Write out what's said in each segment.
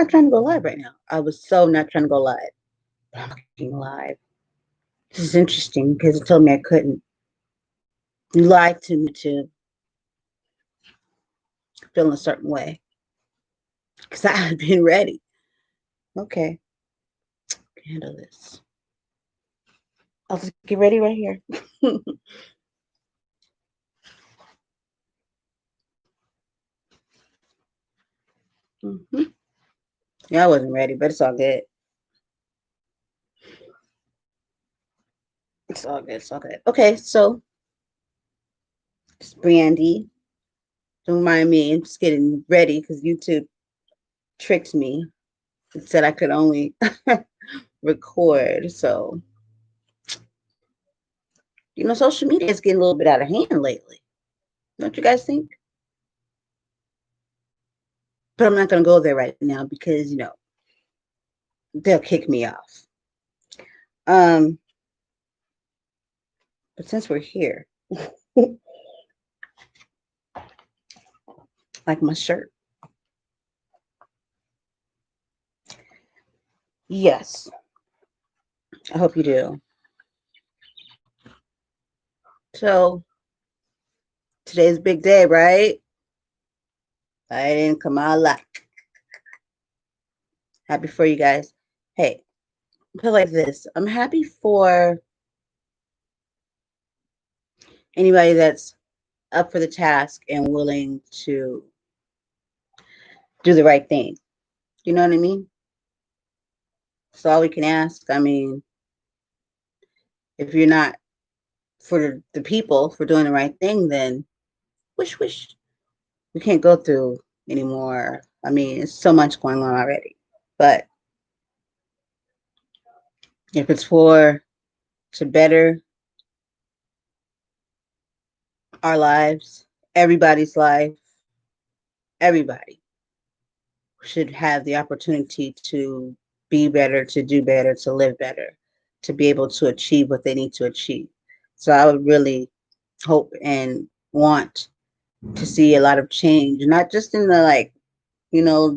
not trying to go live right now. I was so not trying to go live. But I'm fucking live. This is interesting because it told me I couldn't. You lied to me to feel a certain way because I had been ready. Okay, handle this. I'll just get ready right here. hmm Yeah, I wasn't ready, but it's all good. It's all good. It's all good. Okay, so it's Brandy. Don't mind me. I'm just getting ready because YouTube tricked me. It said I could only record. So, social media is getting a little bit out of hand lately. Don't you guys think? But I'm not going to go there right now because, they'll kick me off. Um, but since we're here, like my shirt. Yes, I hope you do. So today's a big day, right? I didn't Kamala. Happy for you guys. Hey, put it like this. I'm happy for anybody that's up for the task and willing to do the right thing. You know what I mean? That's all we can ask. I mean, if you're not for the people for doing the right thing, then wish. We can't go through anymore. I mean, it's so much going on already. But if it's for to better our lives, everybody's life, everybody should have the opportunity to be better, to do better, to live better, to be able to achieve what they need to achieve. So I would really hope and want to see a lot of change, not just in the do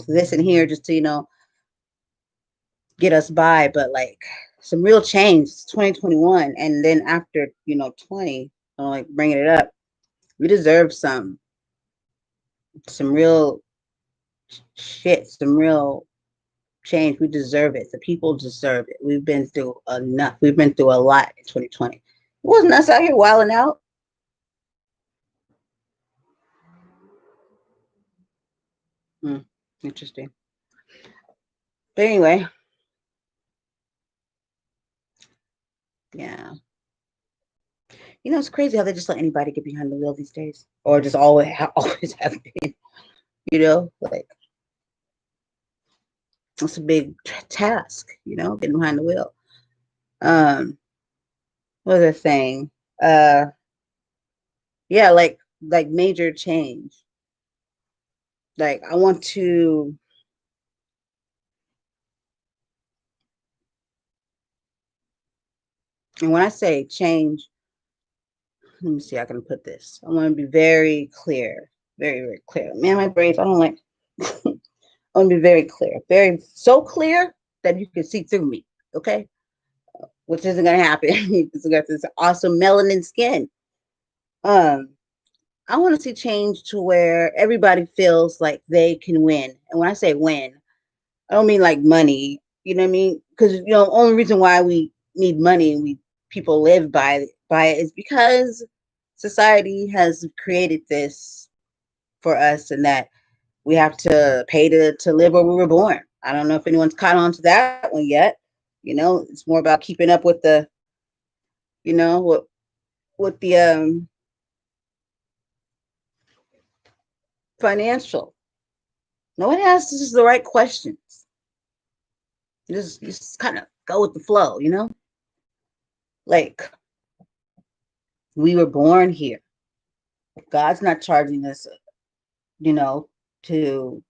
this and here just to, get us by, but like some real change. It's 2021. And then after, 20, like bringing it up, we deserve some real shit, some real change. We deserve it. The people deserve it. We've been through enough. We've been through a lot in 2020. It wasn't us out here wilding out. Hmm, interesting. But anyway, yeah. It's crazy how they just let anybody get behind the wheel these days, or just always have been. Like it's a big task. Getting behind the wheel. Um, what was I saying? Uh, yeah, like major change. Like I want to. And when I say change, let me see how I can put this. I want to be very clear, very, very clear. Man, my braids, I don't like. I want to be very clear, very so clear that you can see through me. Okay, which isn't gonna happen because I got this awesome melanin skin. Um, I want to see change to where everybody feels like they can win. And when I say win, I don't mean like money. You know what I mean? Because only reason why we need money and we people live by it is because society has created this for us, and that we have to pay to live where we were born. I don't know if anyone's caught on to that one yet. It's more about keeping up with the, with the financial. No one asks us the right questions. Just kind of go with the flow. Like we were born here. God's not charging us, to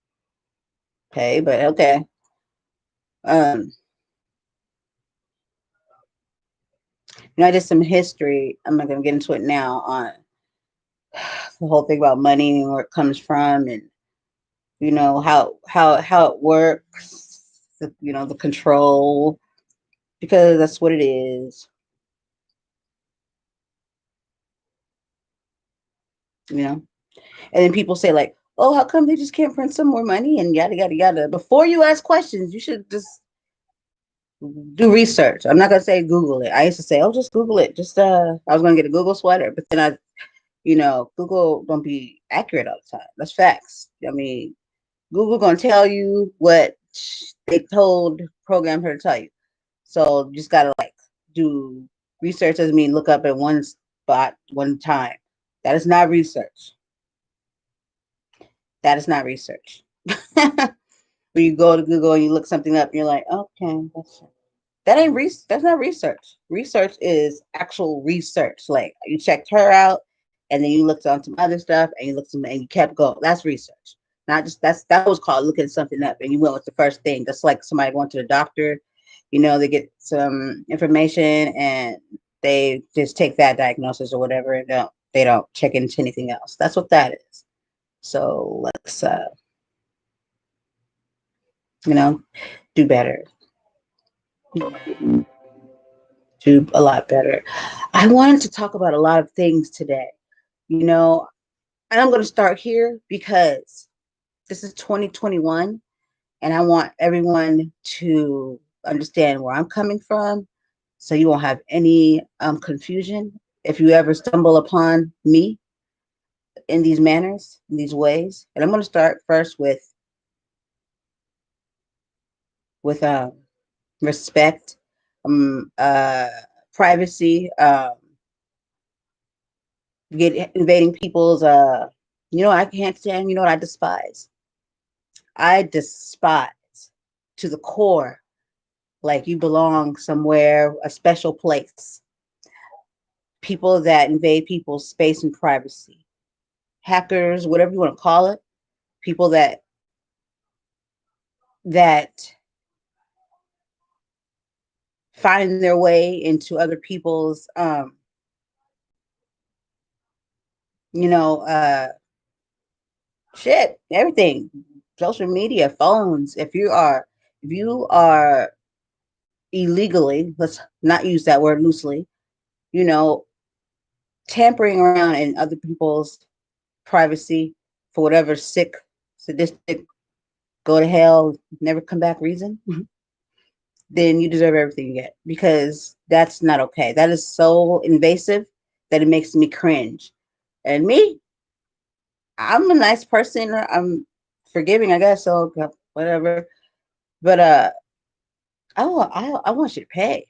pay, but okay. Um, I did some history. I'm not gonna get into it now on the whole thing about money and where it comes from, and how it works, the control, because that's what it is, you know. And then people say like, oh, how come they just can't print some more money and yada yada yada. Before you ask questions, you should just do research. I'm not gonna say Google it. I used to say, oh, just Google it. Just I was gonna get a Google sweater, but then Google don't be accurate all the time. That's facts. I mean, Google gonna tell you what they told program her to tell you. So you just gotta like do research. Doesn't mean look up at one spot one time. That is not research. That is not research. When you go to Google and you look something up, and you're like, okay, that ain't that's not research. Research is actual research. Like you checked her out, and then you looked on some other stuff, and you kept going. That's research. Not just that was called looking something up, and you went with the first thing. Just like somebody going to the doctor, they get some information and they just take that diagnosis or whatever, and they don't check into anything else. That's what that is. So let's do better. Do a lot better. I wanted to talk about a lot of things today, and I'm going to start here because this is 2021 and I want everyone to understand where I'm coming from so you won't have any confusion if you ever stumble upon me in these manners, in these ways. And I'm going to start first with respect, um, uh, privacy, get invading people's I can't stand, what I despise. I despise to the core, like you belong somewhere, a special place. People that invade people's space and privacy. Hackers, whatever you want to call it, people that find their way into other people's you know, shit, everything, social media, phones. If you are illegally, let's not use that word loosely, you know, tampering around in other people's privacy for whatever sick, sadistic, go to hell, never come back reason, then you deserve everything you get because that's not okay. That is so invasive that it makes me cringe. And me, I'm a nice person. I'm forgiving, I guess. So whatever. But I want you to pay.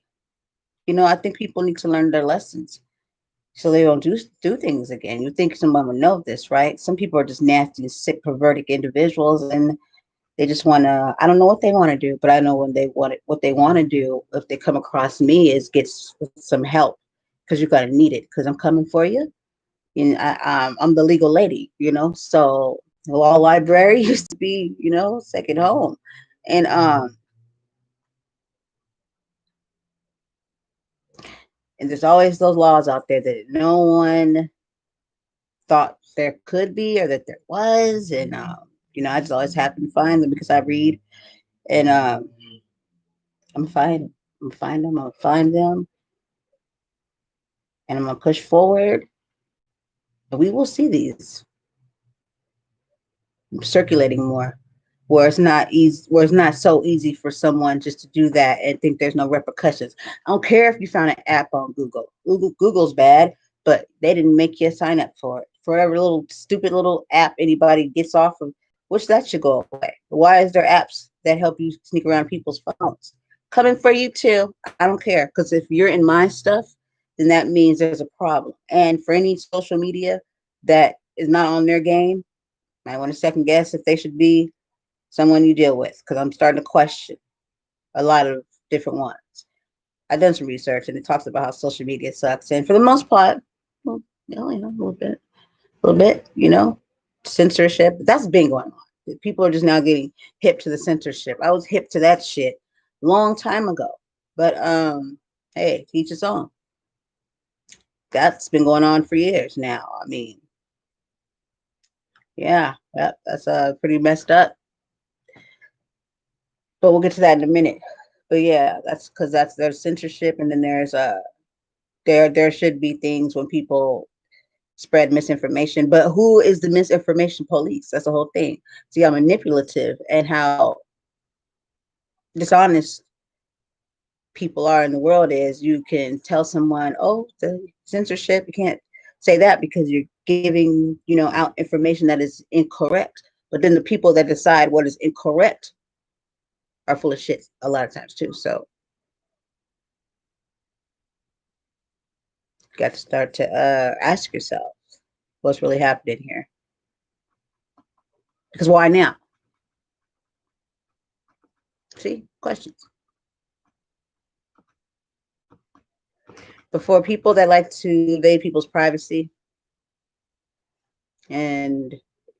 I think people need to learn their lessons so they don't do things again. You think someone would know this, right? Some people are just nasty, sick, perverted individuals, and they just want to. I don't know what they want to do, but I know when they want it, what they want to do if they come across me is get some help because you're gonna need it because I'm coming for you. And I'm the legal lady, So the law library used to be, second home, and and there's always those laws out there that no one thought there could be or that there was, and I just always happen to find them because I read, and I'm fine. I'm find them. I'm gonna find them, and I'm gonna push forward, and we will see these circulating more, where it's not so easy for someone just to do that and think there's no repercussions. I don't care if you found an app on Google. Google's bad, but they didn't make you sign up for it. For every little stupid little app anybody gets off of, which that should go away. Why is there apps that help you sneak around people's phones? Coming for you too. I don't care because if you're in my stuff, then that means there's a problem. And for any social media that is not on their game, I want to second guess if they should be someone you deal with because I'm starting to question a lot of different ones. I've done some research and it talks about how social media sucks, and for the most part, well, a little bit, censorship. That's been going on. People are just now getting hip to the censorship. I was hip to that shit long time ago, but hey, teach its own. That's been going on for years now. I mean, Yeah, that's pretty messed up. But we'll get to that in a minute. But yeah, that's because that's there's censorship, and then there's there should be things when people spread misinformation. But who is the misinformation police? That's the whole thing. See how manipulative and how dishonest people are in the world is. You can tell someone, oh, the censorship, you can't say that because you're giving, out information that is incorrect. But then the people that decide what is incorrect are full of shit a lot of times too. So you got to start to ask yourself what's really happening here. Because why now? See, questions. Before people that like to invade people's privacy and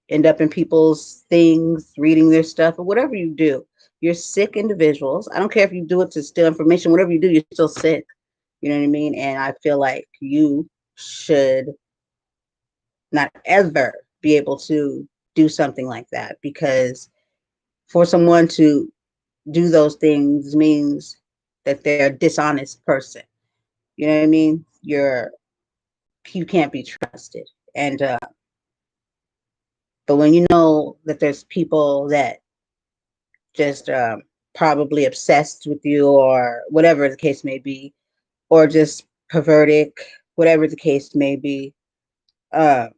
end up in people's things, reading their stuff, or whatever you do, you're sick individuals. I don't care if you do it to steal information, whatever you do, you're still sick. You know what I mean? And I feel like you should not ever be able to do something like that, because for someone to do those things means that they're a dishonest person. You know what I mean? You can't be trusted. And but when you know that there's people that just probably obsessed with you, or whatever the case may be, or just pervertic, whatever the case may be, uh,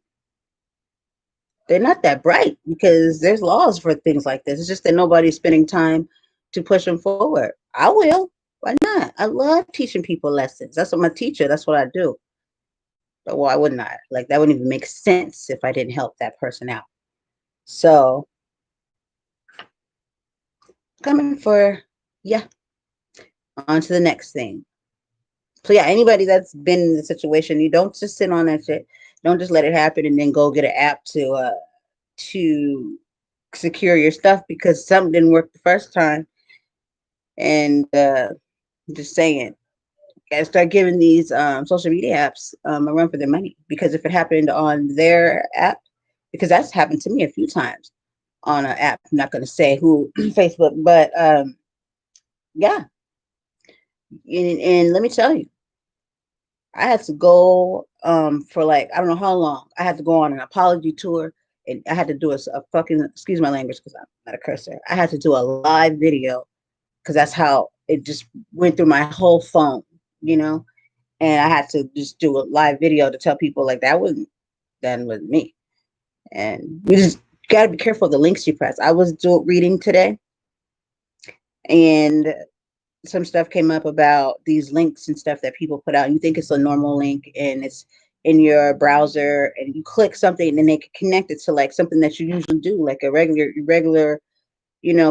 they're not that bright, because there's laws for things like this. It's just that nobody's spending time to push them forward. I will. Why not? I love teaching people lessons. That's what my teacher. That's what I do. But why wouldn't I? Like, that wouldn't even make sense if I didn't help that person out. So coming for, yeah, on to the next thing. So yeah, anybody that's been in the situation, you don't just sit on that shit. Don't just let it happen and then go get an app to secure your stuff because something didn't work the first time. And just saying, gotta start giving these social media apps a run for their money, because if it happened on their app, because that's happened to me a few times on an app. I'm not going to say who, Facebook, but yeah. And let me tell you, I had to go for like, I don't know how long. I had to go on an apology tour, and I had to do a fucking, excuse my language because I'm not a cursor. I had to do a live video because that's how it just went through my whole phone, you know. And I had to just do a live video to tell people like that wasn't done with me. And we just got to be careful of the links you press. I was reading today, and some stuff came up about these links and stuff that people put out. You think it's a normal link, and it's in your browser, and you click something, and then they can connect it to like something that you usually do, like a regular,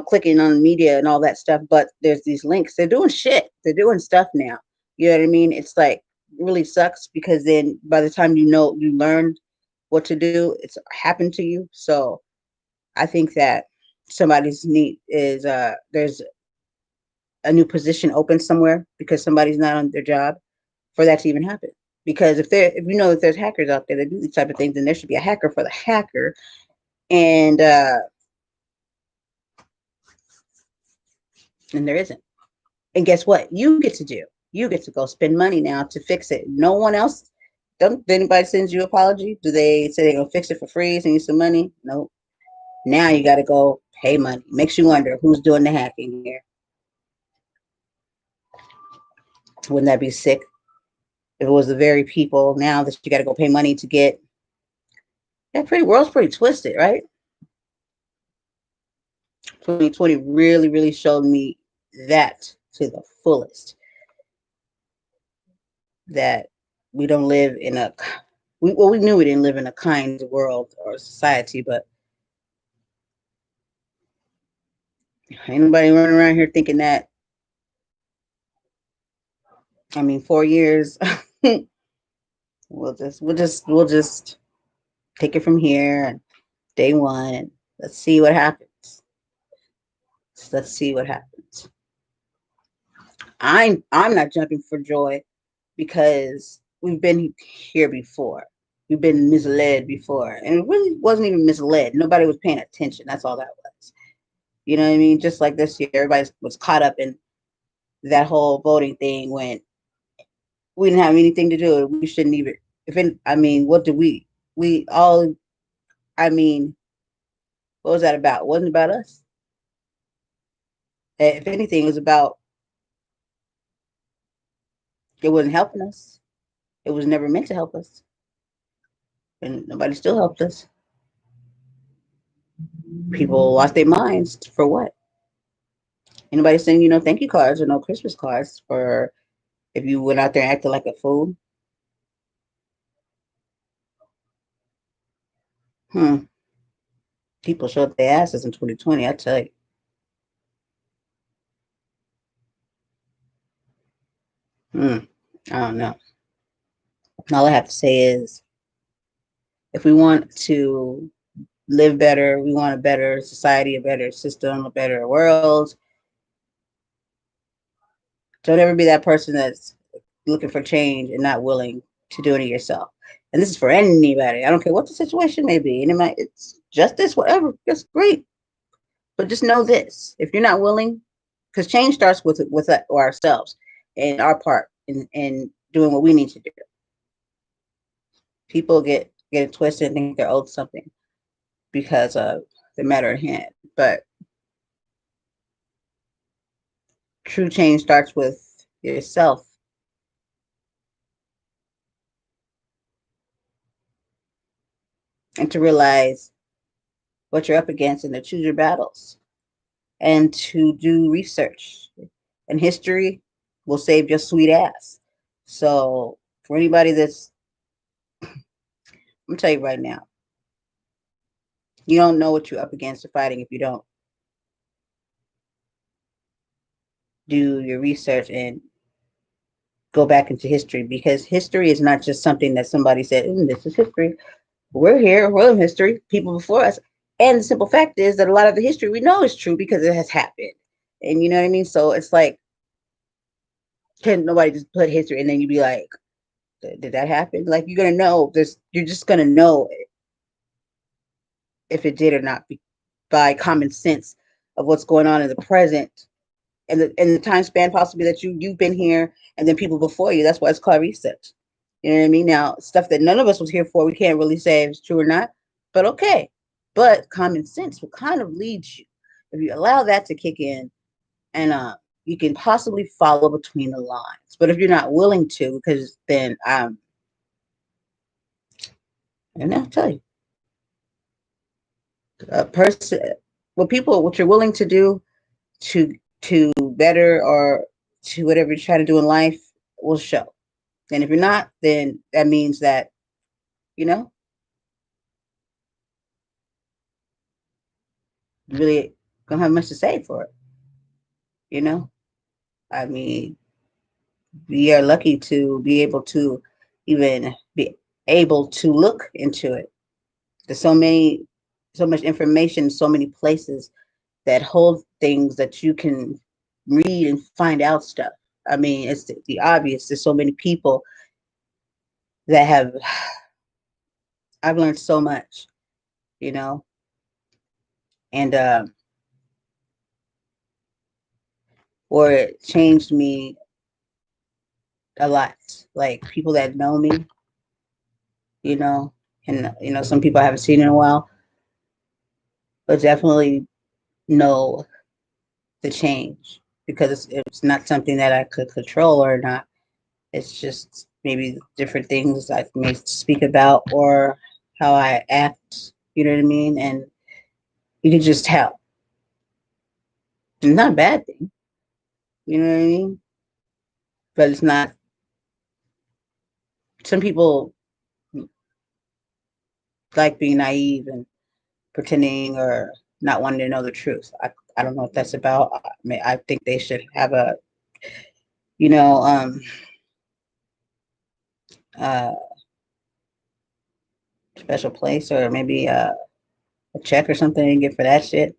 clicking on media and all that stuff. But there's these links. They're doing shit. They're doing stuff now. You know what I mean? It's like really sucks, because then by the time you learned what to do, it's happened to you. So I think that somebody's need is there's a new position open somewhere because somebody's not on their job for that to even happen. Because if you know that there's hackers out there that do these type of things, then there should be a hacker for the hacker. And there isn't. And guess what? You get to do. You get to go spend money now to fix it. No one else. Don't anybody sends you an apology? Do they say they're gonna fix it for free, send you some money? No. Now you got to go pay money. Makes you wonder who's doing the hacking here. Wouldn't that be sick if it was the very people now that you got to go pay money to get? That pretty world's pretty twisted, right? 2020 really, really showed me that to the fullest. That we don't live in a we knew we didn't live in a kind world or society, but ain't nobody running around here thinking that. I mean, 4 years. we'll just take it from here, and day one, and let's see what happens. Let's see what happens. I'm not jumping for joy because we've been here before. we've been misled before, and it really wasn't even misled. Nobody was paying attention. That's all that was. You know what I mean? Just like this year, everybody was caught up in that whole voting thing when we didn't have anything to do. We shouldn't even. If it, I mean, what do we all? I mean, what was that about? It wasn't about us. If anything, it was about it wasn't helping us. It was never meant to help us, and nobody still helped us. People lost their minds for what? Anybody sending thank you cards or no Christmas cards for if you went out there and acted like a fool? Hmm. People showed their asses in 2020. I tell you. Hmm. I don't know. All I have to say is, if we want to live better, we want a better society, a better system, a better world. Don't ever be that person that's looking for change and not willing to do it yourself. And this is for anybody. I don't care what the situation may be. And it's justice, whatever. That's great. But just know this: if you're not willing, because change starts with ourselves and our part in doing what we need to do. People get it twisted and think they're owed something because of the matter at hand. But true change starts with yourself, and to realize what you're up against and to choose your battles and to do research. And history will save your sweet ass. So for anybody that's, I'm gonna tell you right now, you don't know what you're up against or fighting if you don't do your research and go back into history, because history is not just something that somebody said, this is history. We're here, we're in history, people before us. And the simple fact is that a lot of the history we know is true because it has happened. And you know what I mean? So it's like, can nobody just put history and then you be like, did that happen? Like, you're gonna know this, you're just gonna know if it did or not by common sense of what's going on in the present and the time span possibly that you've been here and then people before you. That's why it's called research. You know what I mean? Now, stuff that none of us was here for, we can't really say if it's true or not, but okay. But common sense will kind of lead you if you allow that to kick in, and you can possibly follow between the lines. But if you're not willing to, because then and I'll tell you, a person, what you're willing to do to better or to whatever you're trying to do in life will show. And if you're not, then that means that, you know, you really don't have much to say for it. You know, I mean, we are lucky to be able to even be able to look into it. There's so much information, so many places that hold things that you can read and find out stuff. I mean, it's the obvious. There's so many people that have, I've learned so much, you know, and or it changed me a lot. Like people that know me, you know, and some people I haven't seen in a while, but definitely know the change because it's not something that I could control or not. It's just maybe different things I may speak about or how I act. You know what I mean? And you can just tell. It's not a bad thing. You know what I mean? But it's not. Some people like being naive and pretending or not wanting to know the truth. I don't know what that's about. I mean, I think they should have a, you know, uh, special place or maybe a check or something and get for that shit.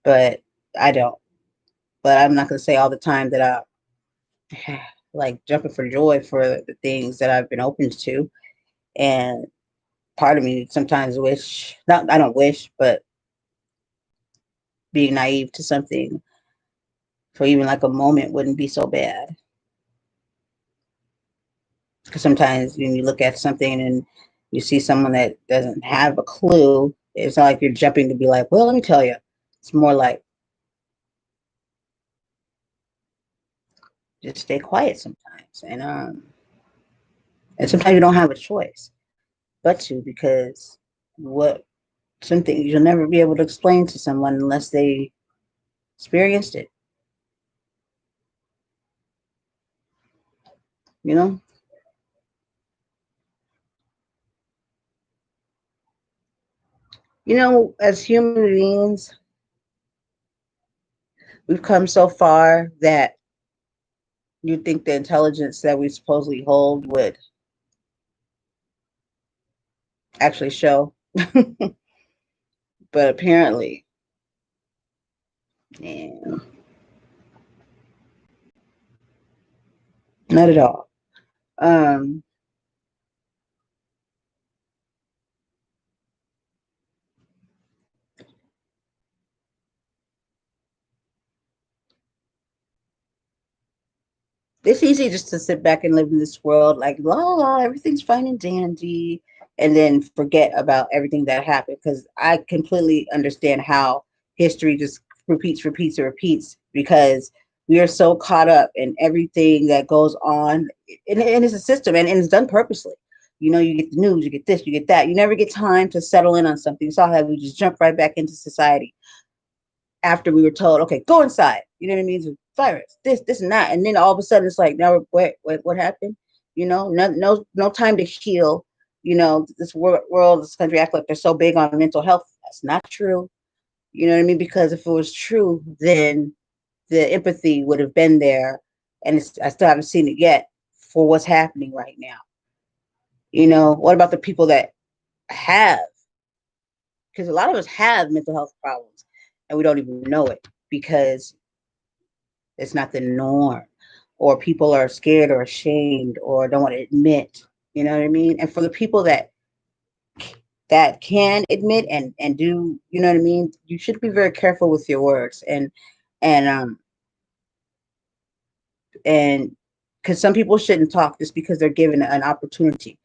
But I don't. But I'm not gonna say all the time that I like jumping for joy for the things that I've been open to. And part of me sometimes wish, not, I don't wish, but being naive to something for even like a moment wouldn't be so bad. Because sometimes when you look at something and you see someone that doesn't have a clue, it's not like you're jumping to be like, well, let me tell you. It's more like just stay quiet sometimes. And sometimes you don't have a choice but to, because what some things you'll never be able to explain to someone unless they experienced it, you know? You know, as human beings, we've come so far that you'd think the intelligence that we supposedly hold would actually show. But apparently, yeah, not at all. Um, it's easy just to sit back and live in this world like, la la, la, everything's fine and dandy, and then forget about everything that happened. Because I completely understand how history just repeats, and repeats, because we are so caught up in everything that goes on, and it's a system, and it's done purposely. You know, you get the news, you get this, you get that. You never get time to settle in on something. You saw how we just jump right back into society after we were told, okay, go inside. You know what I mean? It's virus, this, and that, and then all of a sudden it's like, now what happened? You know, no time to heal. You know, this world, this country act like they're so big on mental health. That's not true. You know what I mean? Because if it was true, then the empathy would have been there, and I still haven't seen it yet for what's happening right now. You know, what about the people that have? Because a lot of us have mental health problems, and we don't even know it because it's not the norm, or people are scared or ashamed or don't want to admit. You know what I mean? And for the people that can admit and do, you know what I mean? You should be very careful with your words, and and because some people shouldn't talk just because they're given an opportunity.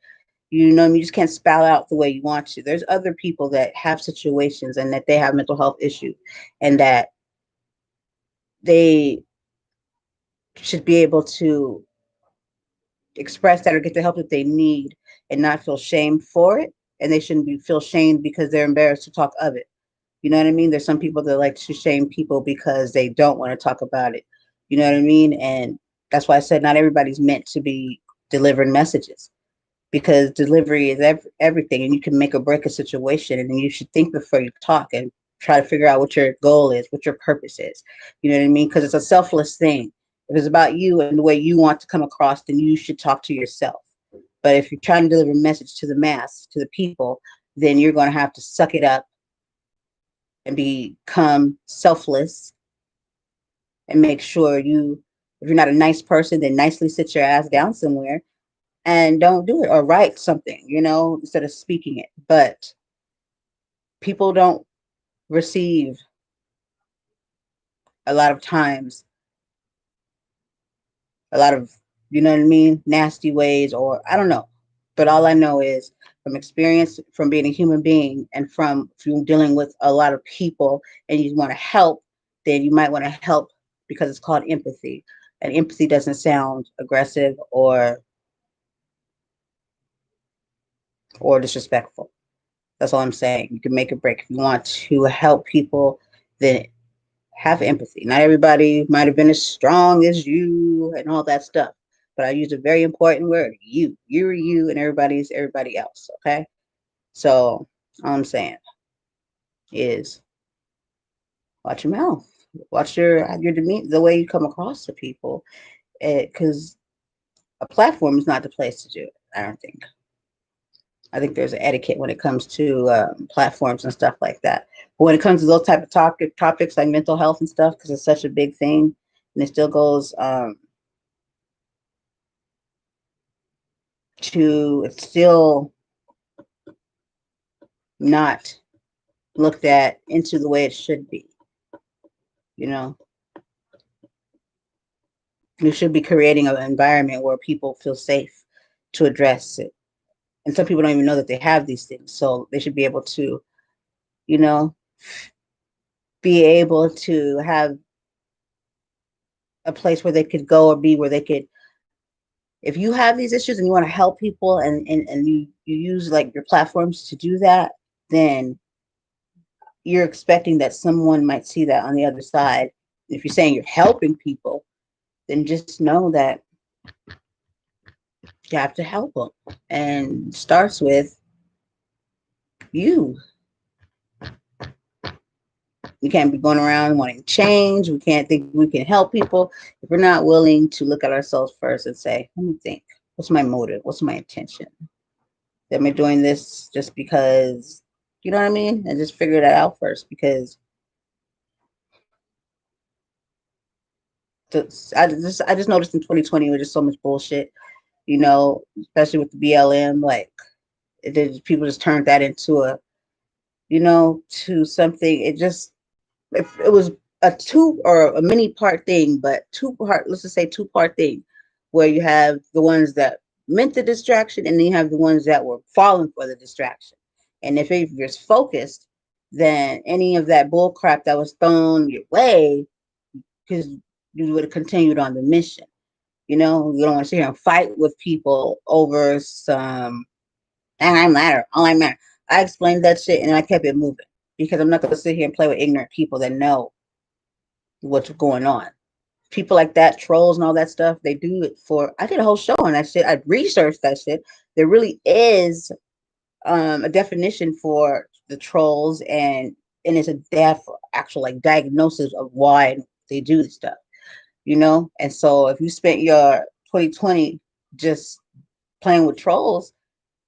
You know, you just can't spout out the way you want to. There's other people that have situations and that they have mental health issues, and that they should be able to express that or get the help that they need and not feel shame for it. And they shouldn't be feel shamed because they're embarrassed to talk of it. You know what I mean? There's some people that like to shame people because they don't want to talk about it. You know what I mean? And that's why I said not everybody's meant to be delivering messages, because delivery is everything, and you can make or break a situation, and then you should think before you talk and try to figure out what your goal is, what your purpose is. You know what I mean? Because it's a selfless thing. If it's about you and the way you want to come across, then you should talk to yourself. But if you're trying to deliver a message to the mass, to the people, then you're going to have to suck it up and become selfless, and make sure if you're not a nice person, then nicely sit your ass down somewhere and don't do it, or write something, you know, instead of speaking it. But people don't receive a lot of times a lot of, you know what I mean, nasty ways, or I don't know. But all I know is from experience, from being a human being, and from dealing with a lot of people, and you want to help, then you might want to help because it's called empathy. And empathy doesn't sound aggressive or disrespectful. That's all I'm saying. You can make a break. If you want to help people, then have empathy. Not everybody might have been as strong as you and all that stuff. But I use a very important word, you. You're you, and everybody's everybody else. Okay. So all I'm saying is watch your mouth. Watch your demeanor, the way you come across to people. Because a platform is not the place to do it, I don't think. I think there's an etiquette when it comes to platforms and stuff like that. But when it comes to those type of topics like mental health and stuff, because it's such a big thing, and it still goes to it's still not looked at into the way it should be. You know, you should be creating an environment where people feel safe to address it. And some people don't even know that they have these things. So they should be able to, you know, be able to have a place where they could go or be where they could, if you have these issues and you want to help people and you use like your platforms to do that, then you're expecting that someone might see that on the other side. If you're saying you're helping people, then just know that you have to help them. And it starts with you. We can't be going around wanting change. We can't think we can help people if we're not willing to look at ourselves first and say, let me think. What's my motive? What's my intention? Am I doing this just because, you know what I mean? And just figure that out first because I just noticed in 2020 was just so much bullshit, especially with the BLM. Like, people just turned that into to something. It was a two or a mini part thing, but two part, let's just say 2-part thing, where you have the ones that meant the distraction and then you have the ones that were falling for the distraction. And if you're focused, then any of that bull crap that was thrown your way, because you would have continued on the mission. You don't want to sit here and fight with people over some, and I matter, all I matter. I explained that shit and I kept it moving because I'm not going to sit here and play with ignorant people that know what's going on. People like that, trolls and all that stuff, they do it for. I did a whole show on that shit. I researched that shit. There really is a definition for the trolls, and it's a actual like diagnosis of why they do this stuff. And so if you spent your 2020 just playing with trolls,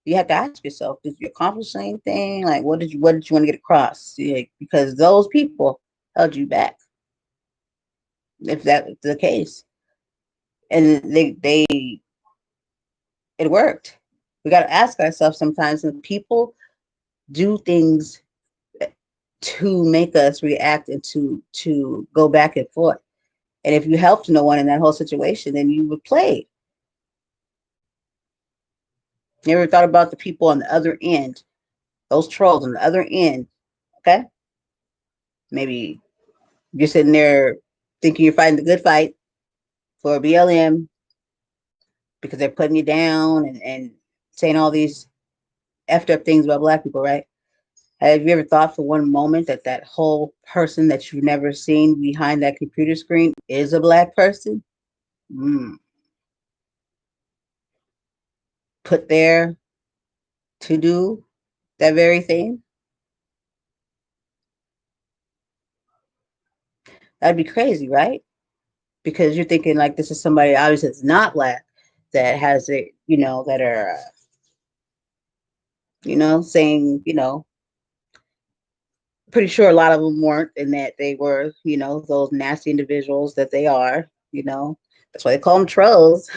you have to ask yourself, did you accomplish anything? Like, what did you want to get across? Yeah, because those people held you back, if that's the case. And it worked. We got to ask ourselves sometimes, when people do things to make us react and to go back and forth. And if you helped no one in that whole situation, then you would play. You ever thought about the people on the other end, those trolls on the other end? Okay, maybe you're sitting there thinking you're fighting the good fight for BLM because they're putting you down and saying all these effed up things about Black people, right? Have you ever thought for one moment that that whole person that you've never seen behind that computer screen is a Black person? Mm. Put there to do that very thing? That'd be crazy, right? Because you're thinking like this is somebody obviously that's not Black that has it, that are, saying, pretty sure a lot of them weren't, and that they were, those nasty individuals that they are, That's why they call them trolls,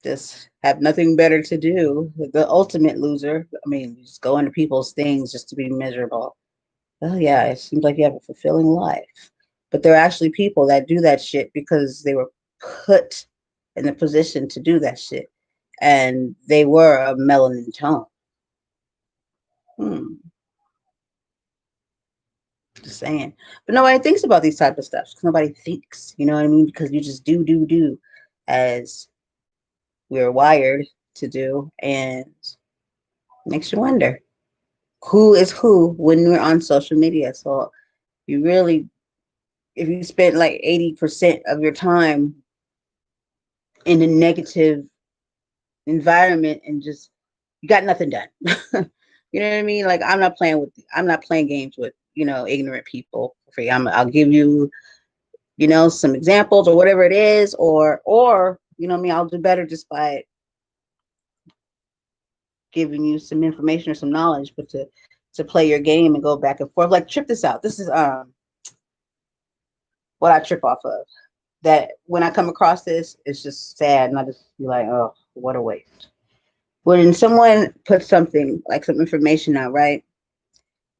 just have nothing better to do. The ultimate loser. I mean, just go into people's things just to be miserable. Oh yeah, it seems like you have a fulfilling life. But there are actually people that do that shit because they were put in a position to do that shit. And they were a melanin tone. Hmm. Just saying. But nobody thinks about these type of stuff. Nobody thinks, you know what I mean? Because you just do as we're wired to do, and makes you wonder who is who when we're on social media. So you really, if you spend like 80% of your time in a negative environment and just you got nothing done. You know what I mean? Like I'm not playing games with, ignorant people for free. I'll give you, some examples or whatever it is, or you know what I mean, I'll do better just by giving you some information or some knowledge, but to play your game and go back and forth. Like, trip this out. This is what I trip off of. That when I come across this, it's just sad, and I just be like, oh, what a waste. when someone puts something like some information out, right?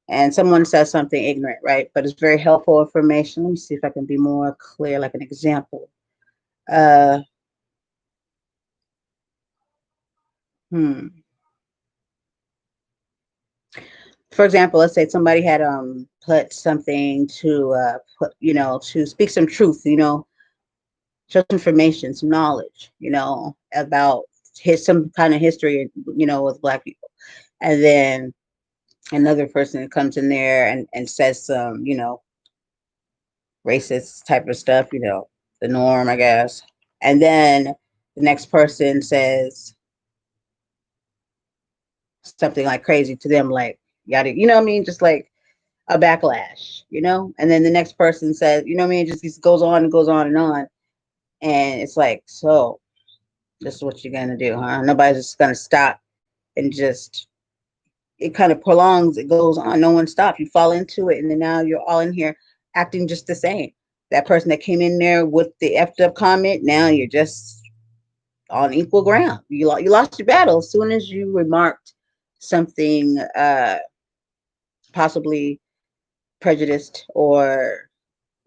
And someone says something ignorant, right? But it's very helpful information. Let me see if I can be more clear, like an example. Uh, hmm. For example, let's say somebody had put something to put, to speak some truth, show some information, some knowledge, about some kind of history, with Black people. And then another person comes in there and says some, racist type of stuff, the norm, I guess. And then the next person says something like crazy to them, like yada, what I mean? Just like a backlash, And then the next person says, what I mean? Just goes on and goes on and on. And it's like, so this is what you're gonna do, huh? Nobody's just gonna stop and just it kind of prolongs, it goes on, no one stops. You fall into it, and then now you're all in here acting just the same. That person that came in there with the effed up comment, now you're just on equal ground. You lost your battle as soon as you remarked something possibly prejudiced or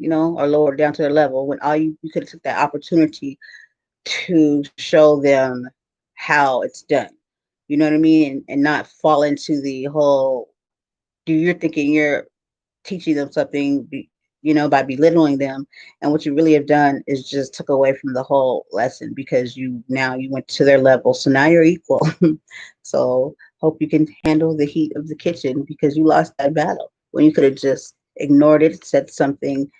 or lowered down to their level, when all you could have took that opportunity to show them how it's done. You know what I mean? And not fall into the whole you're thinking you're teaching them something, by belittling them. And what you really have done is just took away from the whole lesson because you went to their level. So now you're equal. So hope you can handle the heat of the kitchen because you lost that battle when you could have just ignored it, said something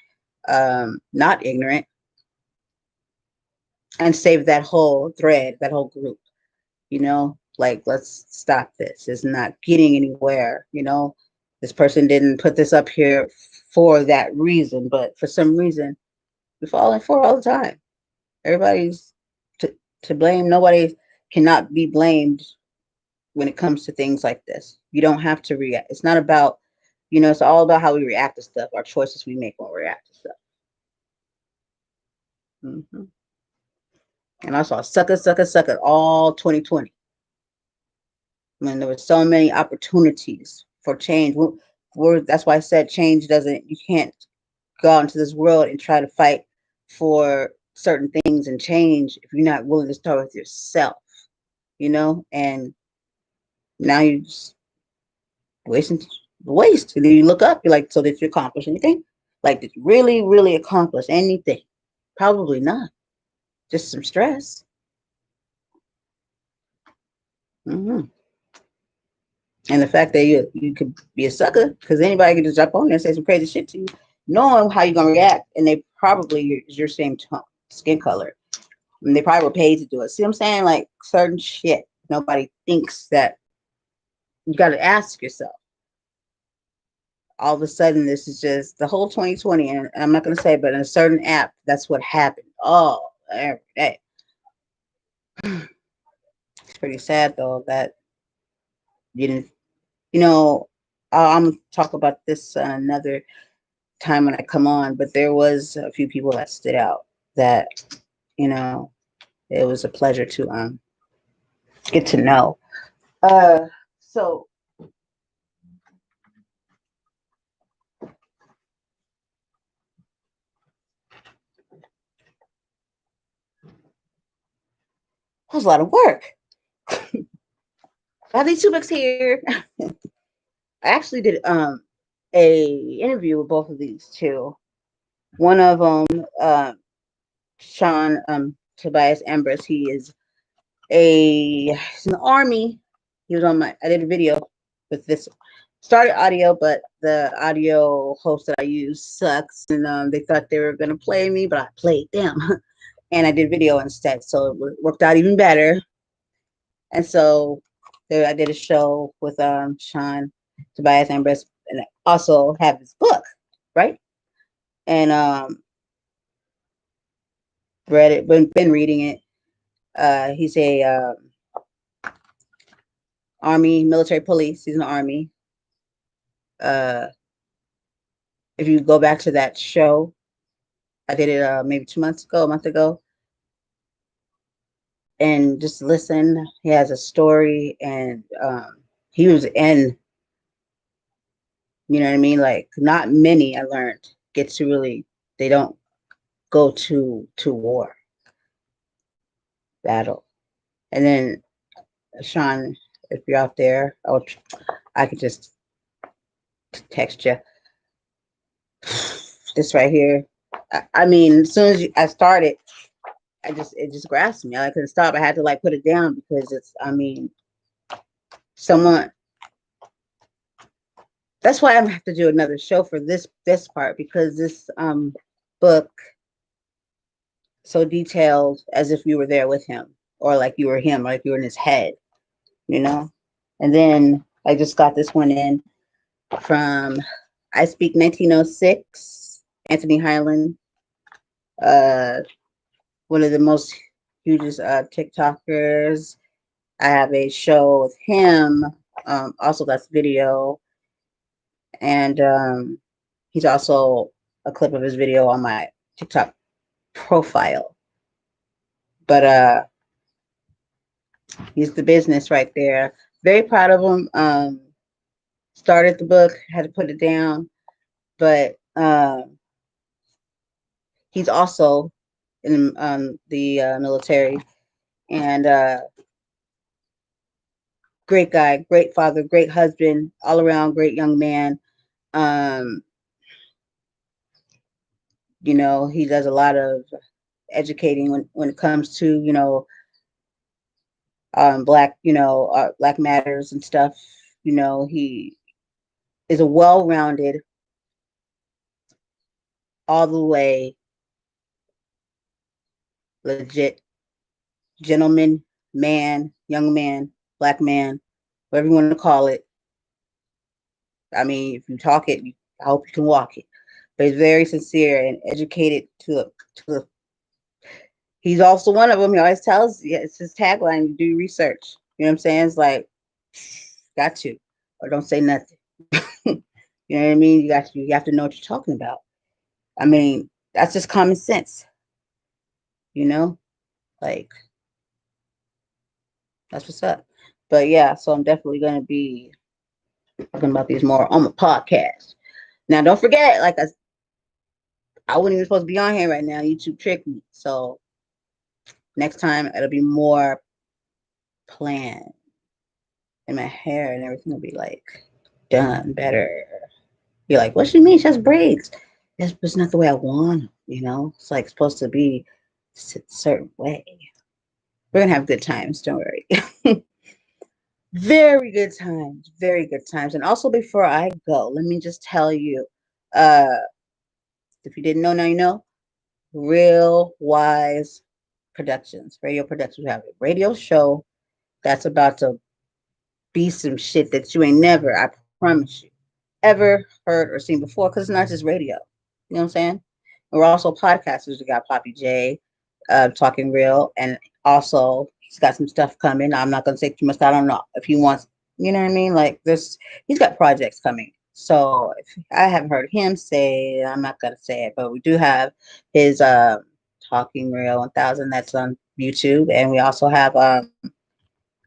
not ignorant, and saved that whole thread, that whole group. Like, let's stop this. It's not getting anywhere. This person didn't put this up here for that reason, but for some reason we fall in for all the time. Everybody's to blame. Nobody cannot be blamed when it comes to things like this. You don't have to react. It's not about, it's all about how we react to stuff, our choices we make when we react to stuff. Mm-hmm. And I saw sucker, sucker, sucker all 2020. When there were so many opportunities for change. That's why I said change doesn't, you can't go out into this world and try to fight for certain things and change if you're not willing to start with yourself, and now you just waste. And then you look up, you're like, so did you accomplish anything? Like, did you really, really accomplish anything? Probably not. Just some stress. Mm-hmm. And the fact that you could be a sucker, because anybody could just jump on there and say some crazy shit to you, knowing how you're gonna react, and they probably your same skin color, and they probably were paid to do it. See what I'm saying? Like certain shit, nobody thinks that. You got to ask yourself. All of a sudden, this is just the whole 2020, and I'm not gonna say, but in a certain app, that's what happened. Oh, every day. It's pretty sad though that you didn't. I'm gonna talk about this another time when I come on, but there was a few people that stood out that, you know, it was a pleasure to get to know. So that was a lot of work. I have these 2 books here. I actually did a interview with both of these two. One of them, Sean Tobias Ambrose, he's in the army. He was on I did a video with this started audio, but the audio host that I use sucks, and they thought they were gonna play me, but I played them, and I did video instead, so it worked out even better. And so I did a show with Sean Tobias Ambrose, and I also have his book, right? And read it, been reading it. He's a army military police. He's in the army. Uh, if you go back to that show, I did it maybe 2 months ago, a month ago. and just listen. He has a story, and he was in, you know what I mean? Like, not many, I learned, get to really, they don't go to war, battle. And then, Sean, if you're out there, I could just text you this right here. I mean, as soon as I started, it just grasped me. I couldn't stop. I had to like put it down because it's, I mean, someone. That's why I'm gonna have to do another show for this part, because this book so detailed, as if you were there with him, or like you were him, or like you were in his head, you know. And then I just got this one in from I Speak 1906, Anthony Highland, uh, one of the most hugest TikTokers. I have a show with him. Also, that's video, and he's also a clip of his video on my TikTok profile. But he's the business right there. Very proud of him. Started the book, had to put it down, but he's also in the military, and great guy, great father, great husband, all around great young man. Um, you know, he does a lot of educating when it comes to, you know, black, you know, black matters and stuff. You know, he is a well-rounded, all the way legit gentleman, man, young man, black man, whatever you want to call it. I mean, if you talk it, I hope you can walk it. But he's very sincere and educated to a. He's also one of them. He always tells, yeah, it's his tagline: "You do research." You know what I'm saying? It's like, got to, or don't say nothing. You know what I mean? You have to know what you're talking about. I mean, that's just common sense. You know, like that's what's up. But yeah, so I'm definitely gonna be talking about these more on the podcast. Now, don't forget, like I wasn't even supposed to be on here right now. YouTube tricked me. So next time it'll be more planned, and my hair and everything will be like done better. You're like, what she mean? She has braids. It's not the way I want them, you know? It's like supposed to be a certain way. We're gonna have good times, don't worry. Very good times, very good times. And also, before I go, let me just tell you, uh, if you didn't know, now you know. Real Wise Productions, Radio Productions. We have a radio show that's about to be some shit that you ain't never, I promise you, ever heard or seen before, because it's not just radio. You know what I'm saying? And we're also podcasters. We got Poppy J, Talking Real, and also he's got some stuff coming. I'm not gonna say too much. I don't know if he wants, you know what I mean? Like this, he's got projects coming. So if I haven't heard him say, I'm not gonna say it, but we do have his Talking Real 1000 that's on YouTube, and we also have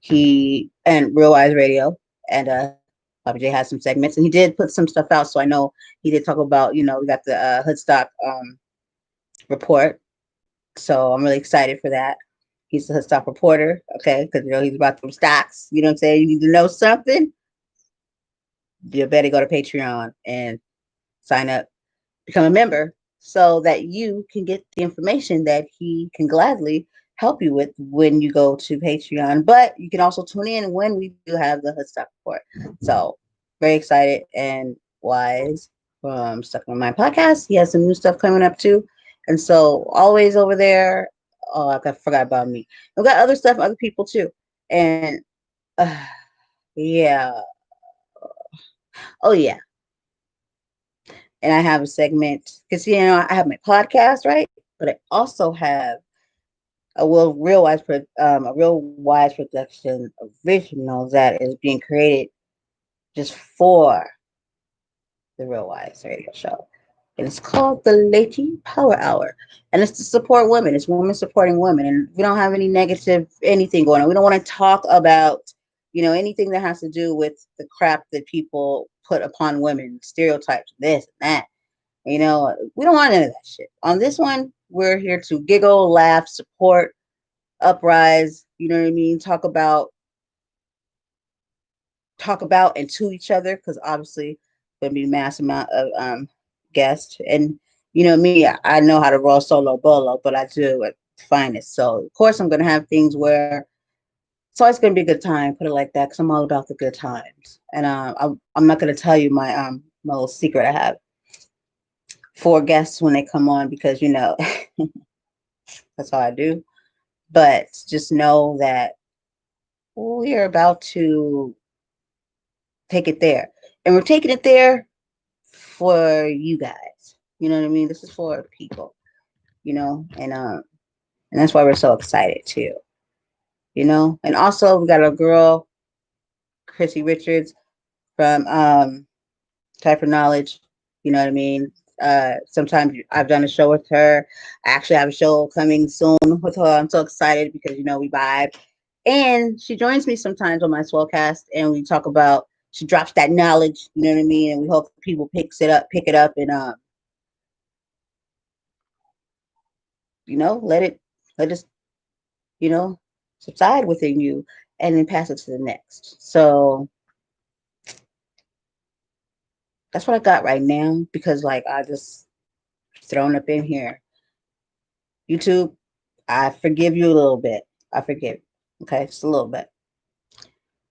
he and Real Wise Radio, and Bobby J has some segments, and he did put some stuff out. So I know he did talk about, you know, we got the Hoodstock report. So I'm really excited for that. He's the Hoodstock reporter, okay, because you know he's about them stocks. You know what I'm saying? You need to know something. You better go to Patreon and sign up, become a member, so that you can get the information that he can gladly help you with when you go to Patreon. But you can also tune in when we do have the Hoodstock report. So very excited. And Wise from Stuck in My Mind podcast, he has some new stuff coming up too. And so always over there. Oh, I forgot about me. We've got other stuff, other people too. And yeah. Oh yeah. And I have a segment because you know I have my podcast, right? But I also have a Real Wise production original that is being created just for the Real Wise radio show. and it's called the Lady Power Hour. And it's to support women. It's women supporting women. And we don't have any negative anything going on. We don't want to talk about, anything that has to do with the crap that people put upon women, stereotypes, this and that. We don't want any of that shit. On this one, we're here to giggle, laugh, support, uprise, you know what I mean? Talk about and to each other, because obviously gonna be mass amount of guests. And me, I know how to roll solo bolo, but I do at the finest. So of course I'm gonna have things where it's always gonna be a good time, put it like that, because I'm all about the good times. And I'm not gonna tell you my little secret I have for guests when they come on, because that's how I do. But just know that we are about to take it there. And we're taking it there for you guys. You know what I mean? This is for people, and that's why we're so excited too. And also we got a girl, Chrissy Richards from Type of Knowledge. You know what I mean? Sometimes I've done a show with her. I actually have a show coming soon with her. I'm so excited because we vibe. And she joins me sometimes on my Swellcast, and we talk about. She drops that knowledge, you know what I mean, and we hope people pick it up, and let it you know subside within you, and then pass it to the next. So that's what I got right now, because like I just thrown up in here. YouTube, I forgive you a little bit. I forgive. Okay, just a little bit.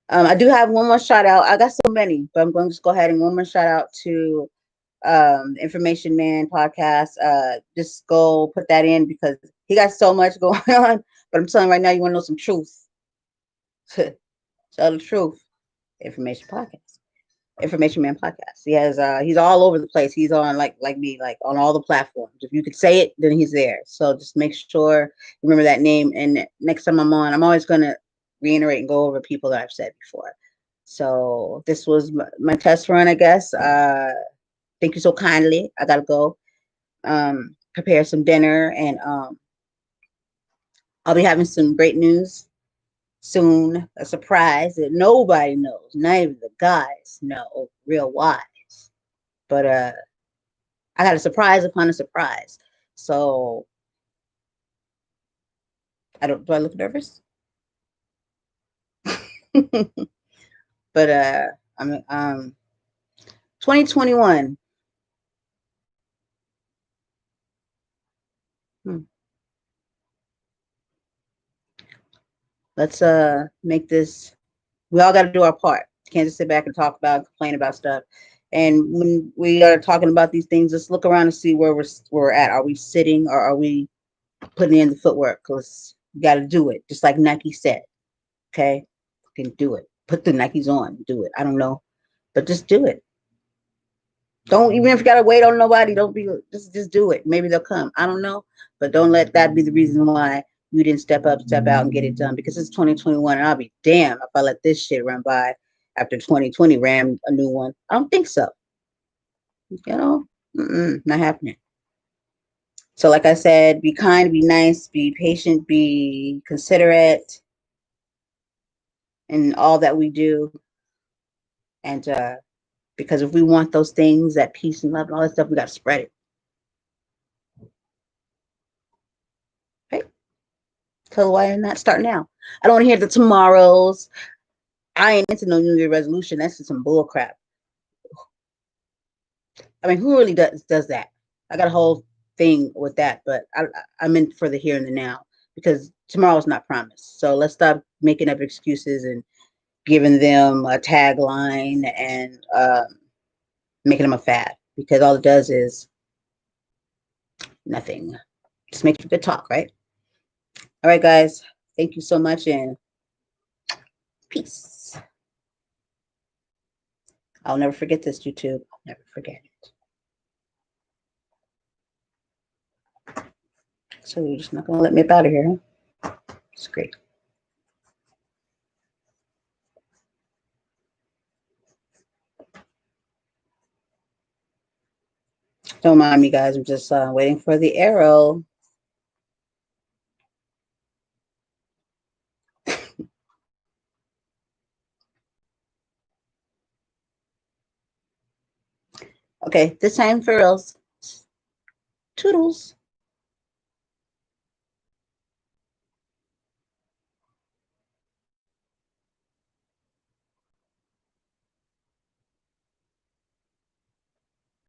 I do have one more shout out. I got so many, but I'm going to just go ahead and one more shout out to Information Man podcast. Just go put that in, because he got so much going on. But I'm telling you right now, you want to know some truth. Tell the truth. Information podcast. Information Man podcast. He's all over the place. He's on like me, like on all the platforms. If you could say it, then he's there. So just make sure you remember that name. And next time I'm on, I'm always gonna reiterate and go over people that I've said before. So this was my test run, I guess. Thank you so kindly. I gotta go prepare some dinner, and I'll be having some great news soon. A surprise that nobody knows, not even the guys know, real wise. But I got a surprise upon a surprise. So do I look nervous? But I'm 2021. Hmm. Let's make this. We all got to do our part. Can't just sit back and talk about, complain about stuff. And when we are talking about these things, let's look around and see where we're at. Are we sitting, or are we putting in the footwork? Because you got to do it, just like Nike said. Okay, you can do it. Put the Nikes on. Do it. I don't know, but just do it. Don't, even if you gotta wait on nobody, don't be, just do it. Maybe they'll come. I don't know, but don't let that be the reason why you didn't step up, step out, and get it done. Because it's 2021, and I'll be damned if I let this shit run by after 2020 ran a new one. I don't think so. Not happening. So, like I said, be kind, be nice, be patient, be considerate in all that we do, and because if we want those things, that peace and love and all that stuff, we got to spread it. Right? So why not start now? I don't want to hear the tomorrows. I ain't into no New Year resolution. That's just some bull crap. I mean, who really does that? I got a whole thing with that, but I'm in for the here and the now, because tomorrow's not promised. So let's stop making up excuses and giving them a tagline and making them a fad, because all it does is nothing. Just makes for good talk, right? All right, guys. Thank you so much, and peace. I'll never forget this, YouTube. I'll never forget it. So you're just not going to let me up out of here, huh? It's great. Don't mind me, guys. I'm just waiting for the arrow. Okay, this time for reals. Toodles.